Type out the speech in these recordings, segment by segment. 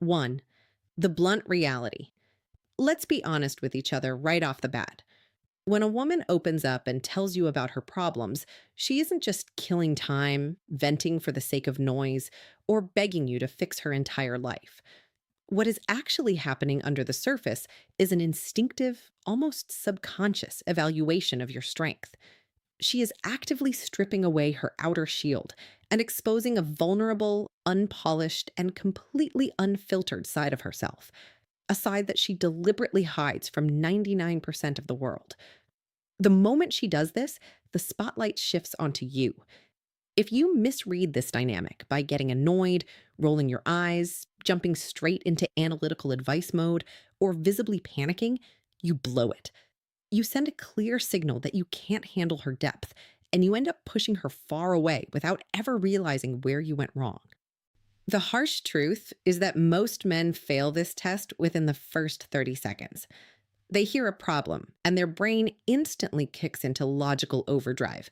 1. The blunt reality. Let's be honest with each other right off the bat. When a woman opens up and tells you about her problems, she isn't just killing time, venting for the sake of noise, or begging you to fix her entire life. What is actually happening under the surface is an instinctive, almost subconscious evaluation of your strength. She is actively stripping away her outer shield and exposing a vulnerable, unpolished, and completely unfiltered side of herself, a side that she deliberately hides from 99% of the world. The moment she does this, the spotlight shifts onto you. If you misread this dynamic by getting annoyed, rolling your eyes, jumping straight into analytical advice mode, or visibly panicking, you blow it. You send a clear signal that you can't handle her depth, and you end up pushing her far away without ever realizing where you went wrong. The harsh truth is that most men fail this test within the first 30 seconds. They hear a problem, and their brain instantly kicks into logical overdrive.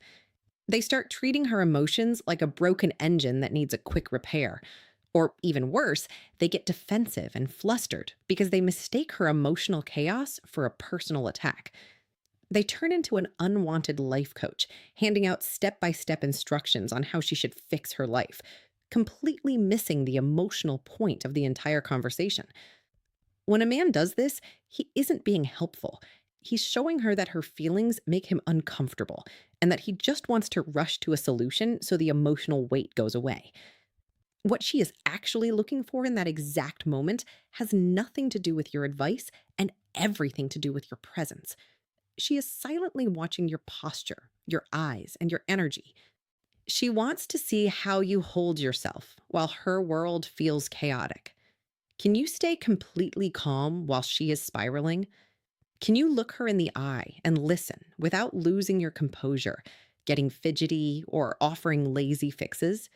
They start treating her emotions like a broken engine that needs a quick repair. Or even worse, they get defensive and flustered because they mistake her emotional chaos for a personal attack. They turn into an unwanted life coach, handing out step-by-step instructions on how she should fix her life, completely missing the emotional point of the entire conversation. When a man does this, he isn't being helpful. He's showing her that her feelings make him uncomfortable and that he just wants to rush to a solution so the emotional weight goes away. What she is actually looking for in that exact moment has nothing to do with your advice and everything to do with your presence. She is silently watching your posture, your eyes, and your energy. She wants to see how you hold yourself while her world feels chaotic. Can you stay completely calm while she is spiraling? Can you look her in the eye and listen without losing your composure, getting fidgety, or offering lazy fixes?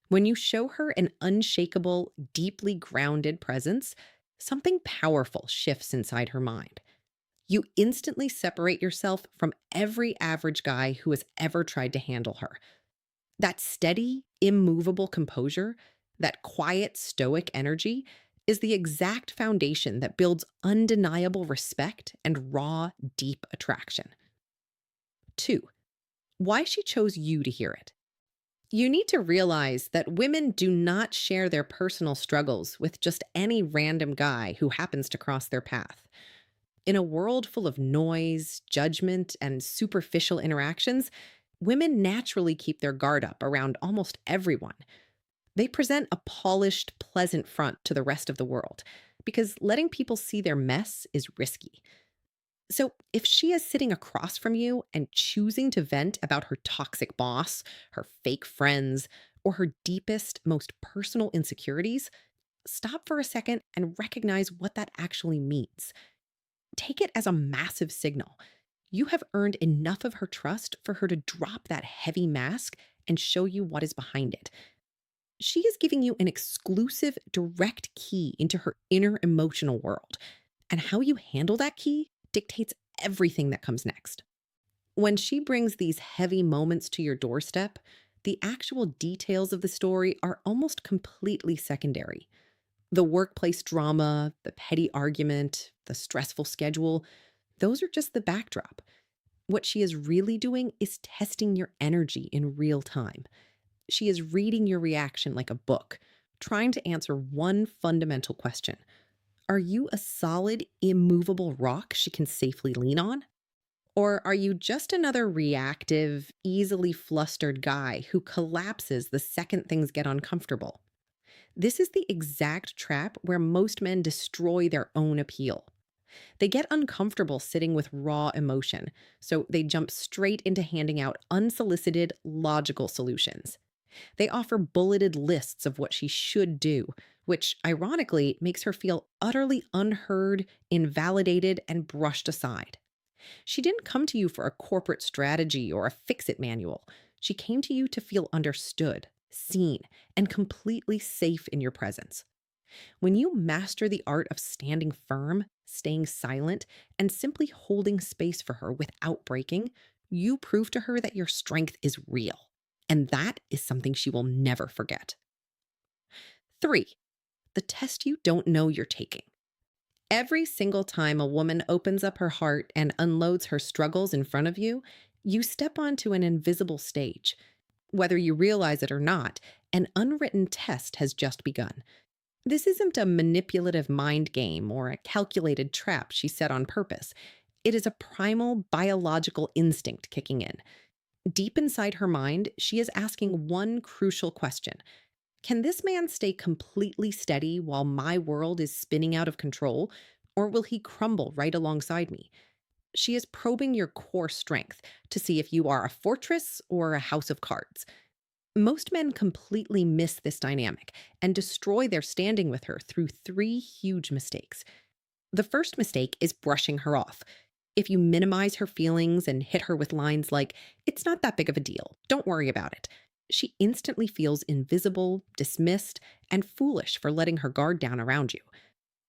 When you show her an unshakable, deeply grounded presence, something powerful shifts inside her mind. You instantly separate yourself from every average guy who has ever tried to handle her. That steady, immovable composure, that quiet, stoic energy, is the exact foundation that builds undeniable respect and raw, deep attraction. 2. Why she chose you to hear it. You need to realize that women do not share their personal struggles with just any random guy who happens to cross their path. In a world full of noise, judgment, and superficial interactions, women naturally keep their guard up around almost everyone. They present a polished, pleasant front to the rest of the world because letting people see their mess is risky. So, if she is sitting across from you and choosing to vent about her toxic boss, her fake friends, or her deepest, most personal insecurities, stop for a second and recognize what that actually means. Take it as a massive signal. You have earned enough of her trust for her to drop that heavy mask and show you what is behind it. She is giving you an exclusive, direct key into her inner emotional world. And how you handle that key dictates everything that comes next. When she brings these heavy moments to your doorstep, the actual details of the story are almost completely secondary. The workplace drama, the petty argument, the stressful schedule, those are just the backdrop. What she is really doing is testing your energy in real time. She is reading your reaction like a book, trying to answer one fundamental question. Are you a solid, immovable rock she can safely lean on? Or are you just another reactive, easily flustered guy who collapses the second things get uncomfortable? This is the exact trap where most men destroy their own appeal. They get uncomfortable sitting with raw emotion, so they jump straight into handing out unsolicited, logical solutions. They offer bulleted lists of what she should do, which ironically makes her feel utterly unheard, invalidated, and brushed aside. She didn't come to you for a corporate strategy or a fix-it manual. She came to you to feel understood, seen, and completely safe in your presence. When you master the art of standing firm, staying silent, and simply holding space for her without breaking, you prove to her that your strength is real. And that is something she will never forget. 3. the test you don't know you're taking. Every single time a woman opens up her heart and unloads her struggles in front of you, you step onto an invisible stage. Whether you realize it or not, an unwritten test has just begun. This isn't a manipulative mind game or a calculated trap she set on purpose. It is a primal biological instinct kicking in. Deep inside her mind, she is asking one crucial question: can this man stay completely steady while my world is spinning out of control, or will he crumble right alongside me? She is probing your core strength to see if you are a fortress or a house of cards. Most men completely miss this dynamic and destroy their standing with her through three huge mistakes. The first mistake is brushing her off. If you minimize her feelings and hit her with lines like, "It's not that big of a deal, don't worry about it," she instantly feels invisible, dismissed, and foolish for letting her guard down around you.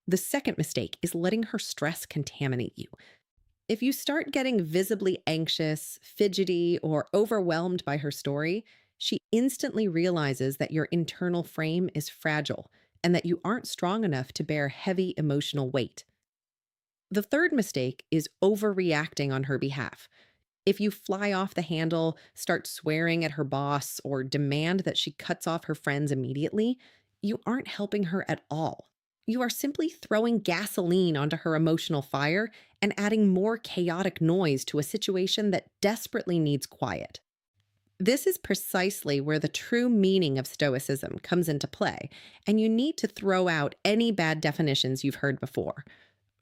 The second mistake is letting her stress contaminate you. If you start getting visibly anxious, fidgety, or overwhelmed by her story, she instantly realizes that your internal frame is fragile and that you aren't strong enough to bear heavy emotional weight. The third mistake is overreacting on her behalf. If you fly off the handle, start swearing at her boss, or demand that she cuts off her friends immediately, you aren't helping her at all. You are simply throwing gasoline onto her emotional fire and adding more chaotic noise to a situation that desperately needs quiet. This is precisely where the true meaning of Stoicism comes into play, and you need to throw out any bad definitions you've heard before.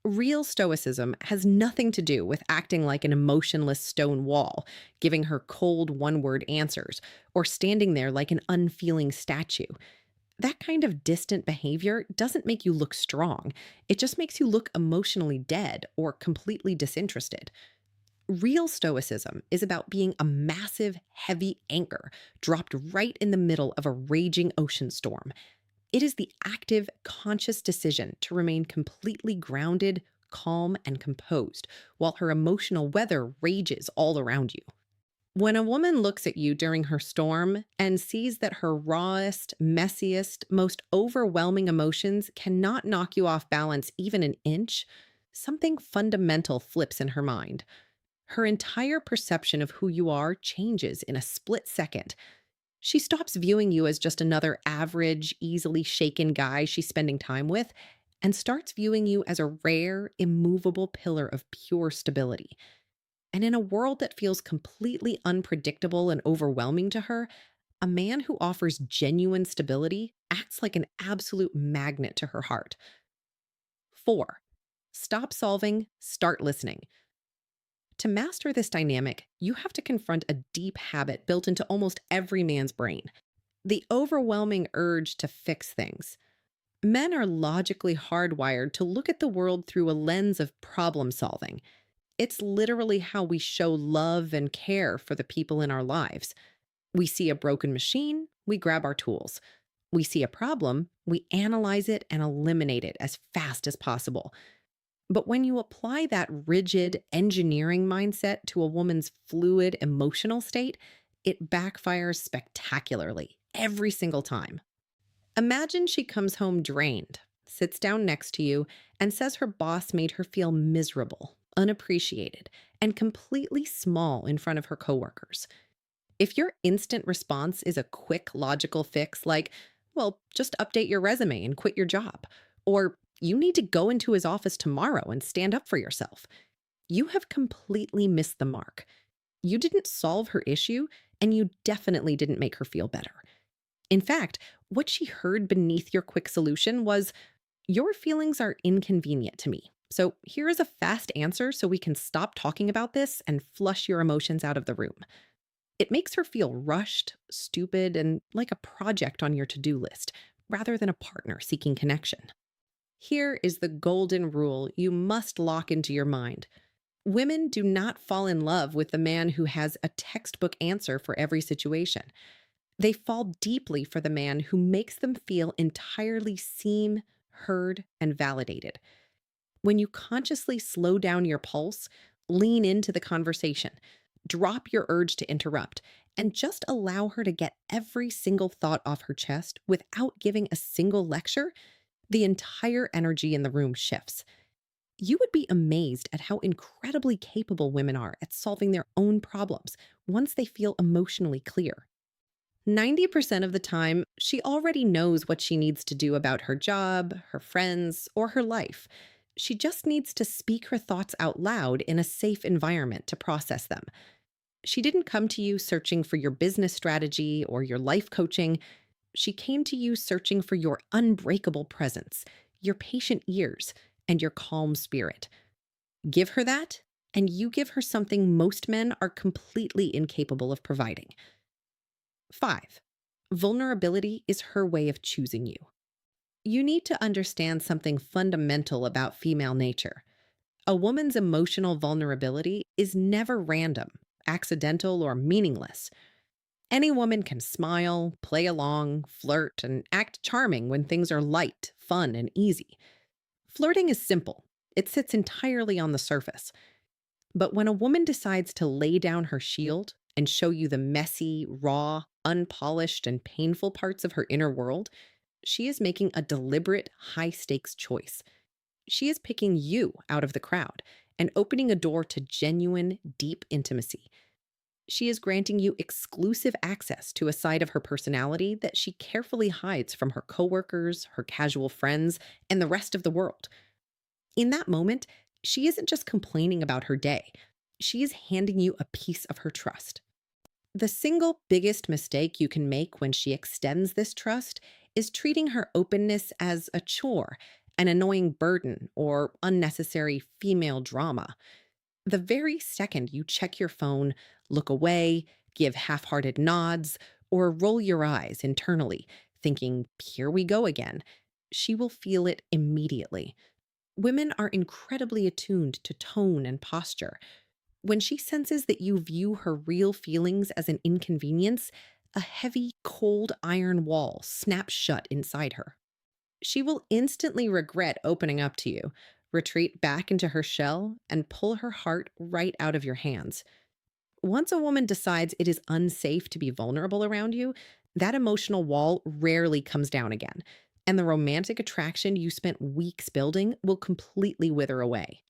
Real Stoicism has nothing to do with acting like an emotionless stone wall, giving her cold one-word answers, or standing there like an unfeeling statue. That kind of distant behavior doesn't make you look strong. It just makes you look emotionally dead or completely disinterested. Real Stoicism is about being a massive, heavy anchor dropped right in the middle of a raging ocean storm. It is the active, conscious decision to remain completely grounded, calm, and composed while her emotional weather rages all around you. When a woman looks at you during her storm and sees that her rawest, messiest, most overwhelming emotions cannot knock you off balance even an inch, something fundamental flips in her mind. Her entire perception of who you are changes in a split second. She stops viewing you as just another average, easily shaken guy she's spending time with, and starts viewing you as a rare, immovable pillar of pure stability. And in a world that feels completely unpredictable and overwhelming to her, a man who offers genuine stability acts like an absolute magnet to her heart. 4. Stop solving, start listening. To master this dynamic, you have to confront a deep habit built into almost every man's brain: the overwhelming urge to fix things. Men are logically hardwired to look at the world through a lens of problem solving. It's literally how we show love and care for the people in our lives. We see a broken machine, we grab our tools. We see a problem, we analyze it and eliminate it as fast as possible. But when you apply that rigid engineering mindset to a woman's fluid emotional state, it backfires spectacularly every single time. Imagine she comes home drained, sits down next to you, and says her boss made her feel miserable, unappreciated, and completely small in front of her coworkers. If your instant response is a quick, logical fix like, well, just update your resume and quit your job, or you need to go into his office tomorrow and stand up for yourself, you have completely missed the mark. You didn't solve her issue, and you definitely didn't make her feel better. In fact, what she heard beneath your quick solution was, "Your feelings are inconvenient to me. So here is a fast answer so we can stop talking about this and flush your emotions out of the room." It makes her feel rushed, stupid, and like a project on your to-do list, rather than a partner seeking connection. Here is the golden rule you must lock into your mind. Women do not fall in love with the man who has a textbook answer for every situation. They fall deeply for the man who makes them feel entirely seen, heard, and validated. When you consciously slow down your pulse, lean into the conversation, drop your urge to interrupt, and just allow her to get every single thought off her chest without giving a single lecture, The entire energy in the room shifts. You would be amazed at how incredibly capable women are at solving their own problems once they feel emotionally clear. 90% of the time, she already knows what she needs to do about her job, her friends, or her life. She just needs to speak her thoughts out loud in a safe environment to process them. She didn't come to you searching for your business strategy or your life coaching. She came to you searching for your unbreakable presence, your patient ears, and your calm spirit. Give her that, and you give her something most men are completely incapable of providing. 5. Vulnerability is her way of choosing you. You need to understand something fundamental about female nature. A woman's emotional vulnerability is never random, accidental, or meaningless. Any woman can smile, play along, flirt, and act charming when things are light, fun, and easy. Flirting is simple. It sits entirely on the surface. But when a woman decides to lay down her shield and show you the messy, raw, unpolished, and painful parts of her inner world, she is making a deliberate, high stakes choice. She is picking you out of the crowd and opening a door to genuine, deep intimacy. She is granting you exclusive access to a side of her personality that she carefully hides from her coworkers, her casual friends, and the rest of the world. In that moment, she isn't just complaining about her day. She is handing you a piece of her trust. The single biggest mistake you can make when she extends this trust is treating her openness as a chore, an annoying burden, or unnecessary female drama. The very second you check your phone, look away, give half hearted nods, or roll your eyes internally, thinking, here we go again, she will feel it immediately. Women are incredibly attuned to tone and posture. When she senses that you view her real feelings as an inconvenience, a heavy, cold iron wall snaps shut inside her. She will instantly regret opening up to you, retreat back into her shell, and pull her heart right out of your hands. Once a woman decides it is unsafe to be vulnerable around you, that emotional wall rarely comes down again, and the romantic attraction you spent weeks building will completely wither away.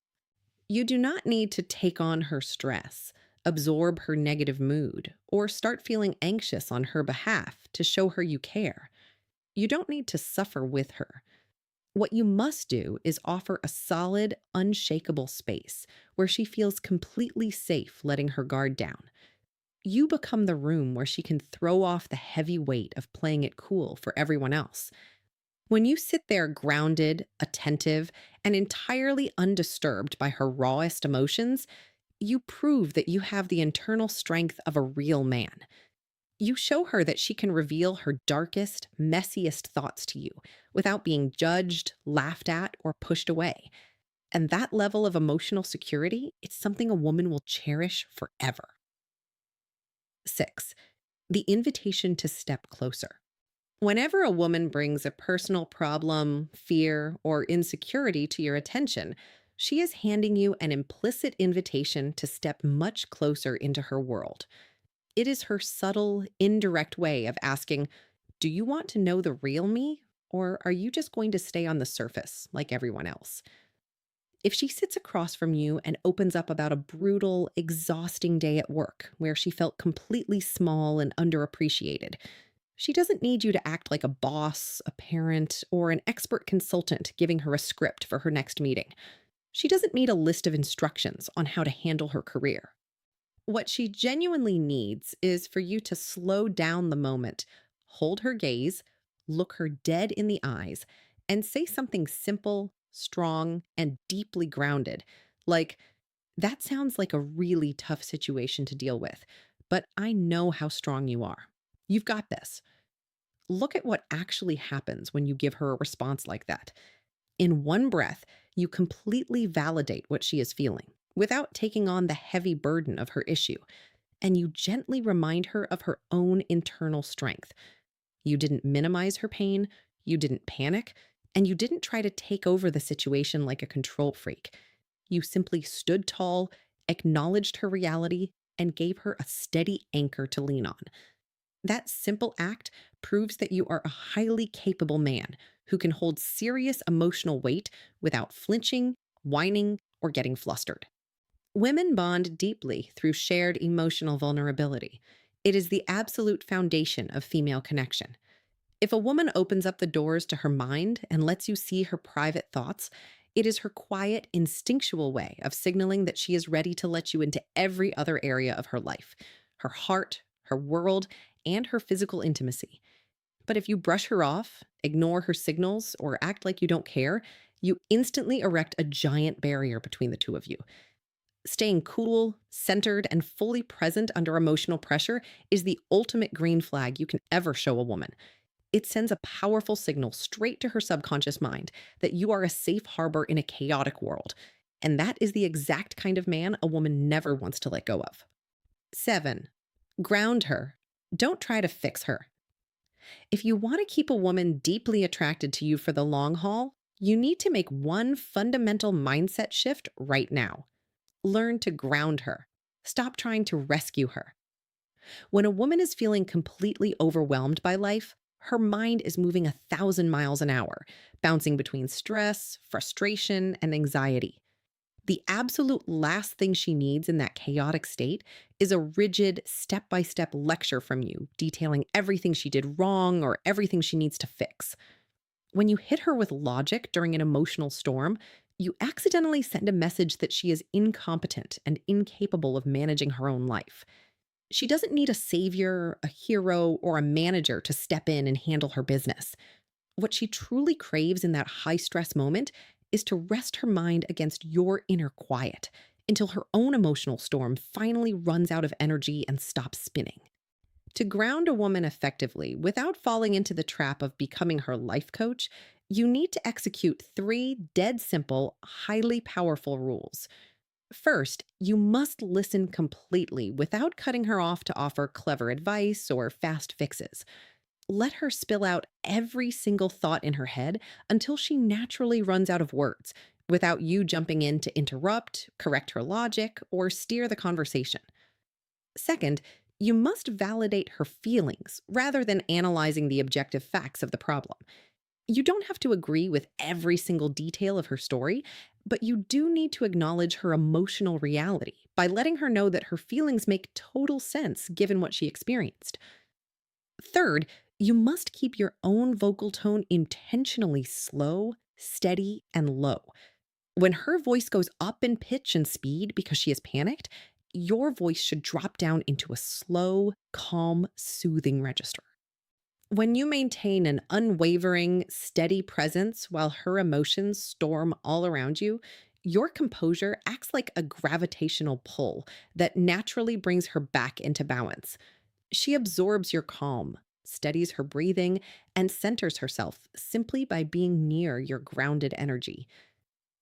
You do not need to take on her stress, absorb her negative mood, or start feeling anxious on her behalf to show her you care. You don't need to suffer with her. What you must do is offer a solid, unshakable space where she feels completely safe letting her guard down. You become the room where she can throw off the heavy weight of playing it cool for everyone else. When you sit there grounded, attentive, and entirely undisturbed by her rawest emotions, you prove that you have the internal strength of a real man. You show her that she can reveal her darkest, messiest thoughts to you without being judged, laughed at, or pushed away. And that level of emotional security is something a woman will cherish forever. 6. The invitation to step closer. Whenever a woman brings a personal problem, fear, or insecurity to your attention, she is handing you an implicit invitation to step much closer into her world. It is her subtle, indirect way of asking, do you want to know the real me? Or are you just going to stay on the surface like everyone else? If she sits across from you and opens up about a brutal, exhausting day at work where she felt completely small and underappreciated, she doesn't need you to act like a boss, a parent, or an expert consultant giving her a script for her next meeting. She doesn't need a list of instructions on how to handle her career. What she genuinely needs is for you to slow down the moment, hold her gaze, look her dead in the eyes, and say something simple, strong, and deeply grounded, like, that sounds like a really tough situation to deal with, but I know how strong you are. You've got this. Look at what actually happens when you give her a response like that. In one breath, you completely validate what she is feeling without taking on the heavy burden of her issue, and you gently remind her of her own internal strength. You didn't minimize her pain, you didn't panic, and you didn't try to take over the situation like a control freak. You simply stood tall, acknowledged her reality, and gave her a steady anchor to lean on. That simple act proves that you are a highly capable man who can hold serious emotional weight without flinching, whining, or getting flustered. Women bond deeply through shared emotional vulnerability. It is the absolute foundation of female connection. If a woman opens up the doors to her mind and lets you see her private thoughts, it is her quiet, instinctual way of signaling that she is ready to let you into every other area of her life, her heart, her world, and her physical intimacy. But if you brush her off, ignore her signals, or act like you don't care, you instantly erect a giant barrier between the two of you. Staying cool, centered, and fully present under emotional pressure is the ultimate green flag you can ever show a woman. It sends a powerful signal straight to her subconscious mind that you are a safe harbor in a chaotic world. And that is the exact kind of man a woman never wants to let go of. 7. Ground her. Don't try to fix her. If you want to keep a woman deeply attracted to you for the long haul, you need to make one fundamental mindset shift right now. Learn to ground her. Stop trying to rescue her. When a woman is feeling completely overwhelmed by life, her mind is moving 1,000 miles an hour, bouncing between stress, frustration, and anxiety. The absolute last thing she needs in that chaotic state is a rigid, step by step lecture from you, detailing everything she did wrong or everything she needs to fix. When you hit her with logic during an emotional storm, you accidentally send a message that she is incompetent and incapable of managing her own life. She doesn't need a savior, a hero, or a manager to step in and handle her business. What she truly craves in that high stress moment is to rest her mind against your inner quiet until her own emotional storm finally runs out of energy and stops spinning. To ground a woman effectively without falling into the trap of becoming her life coach, you need to execute 3 dead simple, highly powerful rules. First, you must listen completely without cutting her off to offer clever advice or fast fixes. Let her spill out every single thought in her head until she naturally runs out of words, without you jumping in to interrupt, correct her logic, or steer the conversation. Second, you must validate her feelings rather than analyzing the objective facts of the problem. You don't have to agree with every single detail of her story, but you do need to acknowledge her emotional reality by letting her know that her feelings make total sense given what she experienced. Third, you must keep your own vocal tone intentionally slow, steady, and low. When her voice goes up in pitch and speed because she is panicked, your voice should drop down into a slow, calm, soothing register. When you maintain an unwavering, steady presence while her emotions storm all around you, your composure acts like a gravitational pull that naturally brings her back into balance. She absorbs your calm, steadies her breathing, and centers herself simply by being near your grounded energy.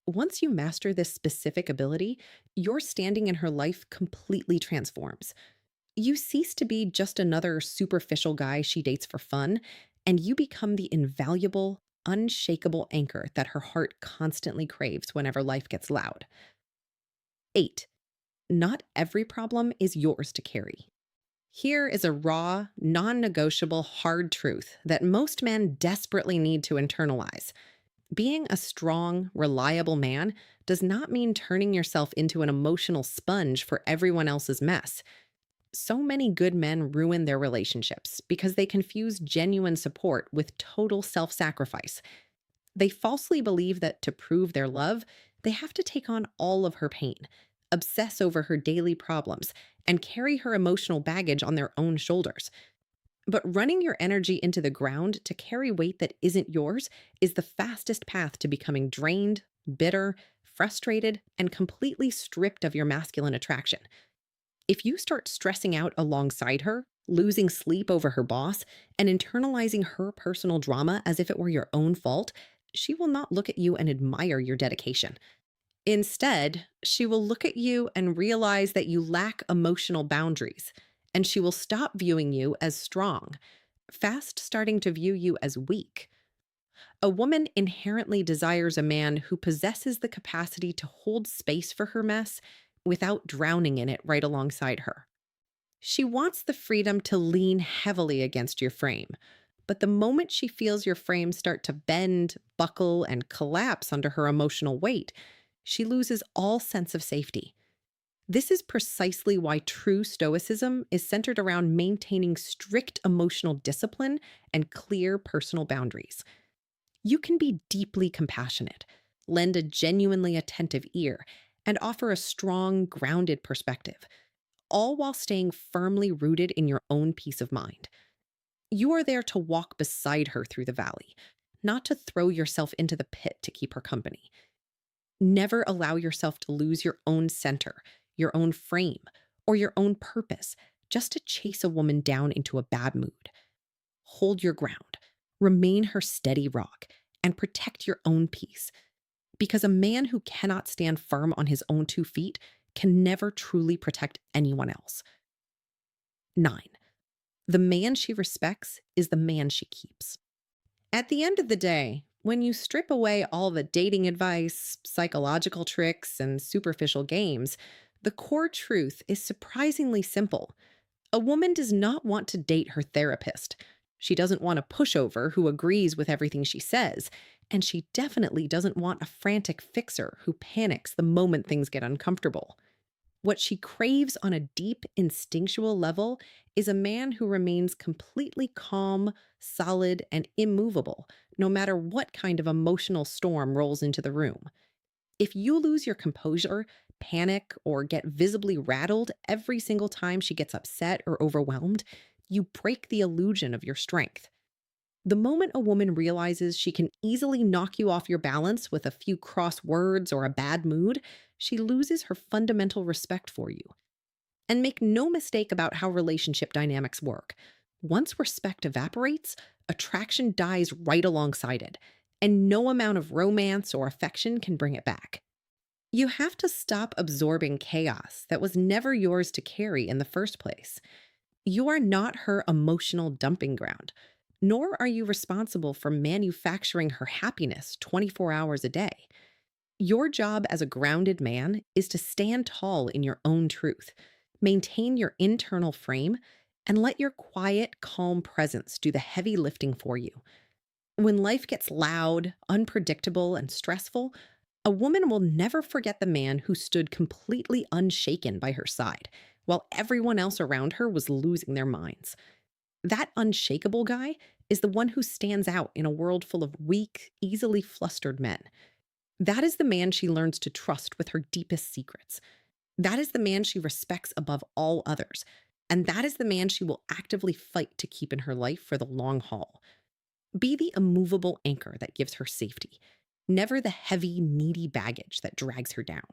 Once you master this specific ability, your standing in her life completely transforms. You cease to be just another superficial guy she dates for fun, and you become the invaluable, unshakable anchor that her heart constantly craves whenever life gets loud. 8. Not every problem is yours to carry. Here is a raw, non negotiable, hard truth that most men desperately need to internalize. Being a strong, reliable man does not mean turning yourself into an emotional sponge for everyone else's mess. So many good men ruin their relationships because they confuse genuine support with total self sacrifice. They falsely believe that to prove their love, they have to take on all of her pain, obsess over her daily problems, and carry her emotional baggage on their own shoulders. But running your energy into the ground to carry weight that isn't yours is the fastest path to becoming drained, bitter, frustrated, and completely stripped of your masculine attraction. If you start stressing out alongside her, losing sleep over her boss, and internalizing her personal drama as if it were your own fault, she will not look at you and admire your dedication. Instead, she will look at you and realize that you lack emotional boundaries, and she will stop viewing you as strong, fast starting to view you as weak. A woman inherently desires a man who possesses the capacity to hold space for her mess without drowning in it right alongside her. She wants the freedom to lean heavily against your frame, But the moment she feels your frame start to bend, buckle, and collapse under her emotional weight, she loses all sense of safety. This is precisely why true stoicism is centered around maintaining strict emotional discipline and clear personal boundaries. You can be deeply compassionate, lend a genuinely attentive ear, and offer a strong, grounded perspective, all while staying firmly rooted in your own peace of mind. You are there to walk beside her through the valley, not to throw yourself into the pit to keep her company. Never allow yourself to lose your own center, your own frame, or your own purpose just to chase a woman down into a bad mood. Hold your ground, remain her steady rock, and protect your own peace. Because a man who cannot stand firm on his own 2 feet can never truly protect anyone else. 9. The man she respects is the man she keeps. At the end of the day, when you strip away all the dating advice, psychological tricks, and superficial games, the core truth is surprisingly simple. A woman does not want to date her therapist. She doesn't want a pushover who agrees with everything she says, and she definitely doesn't want a frantic fixer who panics the moment things get uncomfortable. What she craves on a deep, instinctual level is a man who remains completely calm, solid, and immovable, no matter what kind of emotional storm rolls into the room. If you lose your composure, panic, or get visibly rattled every single time she gets upset or overwhelmed, you break the illusion of your strength. The moment a woman realizes she can easily knock you off your balance with a few cross words or a bad mood, she loses her fundamental respect for you. And make no mistake about how relationship dynamics work. Once respect evaporates, attraction dies right alongside it, and no amount of romance or affection can bring it back. You have to stop absorbing chaos that was never yours to carry in the first place. You are not her emotional dumping ground, nor are you responsible for manufacturing her happiness 24 hours a day. Your job as a grounded man is to stand tall in your own truth, maintain your internal frame, and let your quiet, calm presence do the heavy lifting for you. When life gets loud, unpredictable, and stressful, a woman will never forget the man who stood completely unshaken by her side, while everyone else around her was losing their minds. That unshakable guy is the one who stands out in a world full of weak, easily flustered men. That is the man she learns to trust with her deepest secrets. That is the man she respects above all others. And that is the man she will actively fight to keep in her life for the long haul. Be the immovable anchor that gives her safety, never the heavy, needy baggage that drags her down.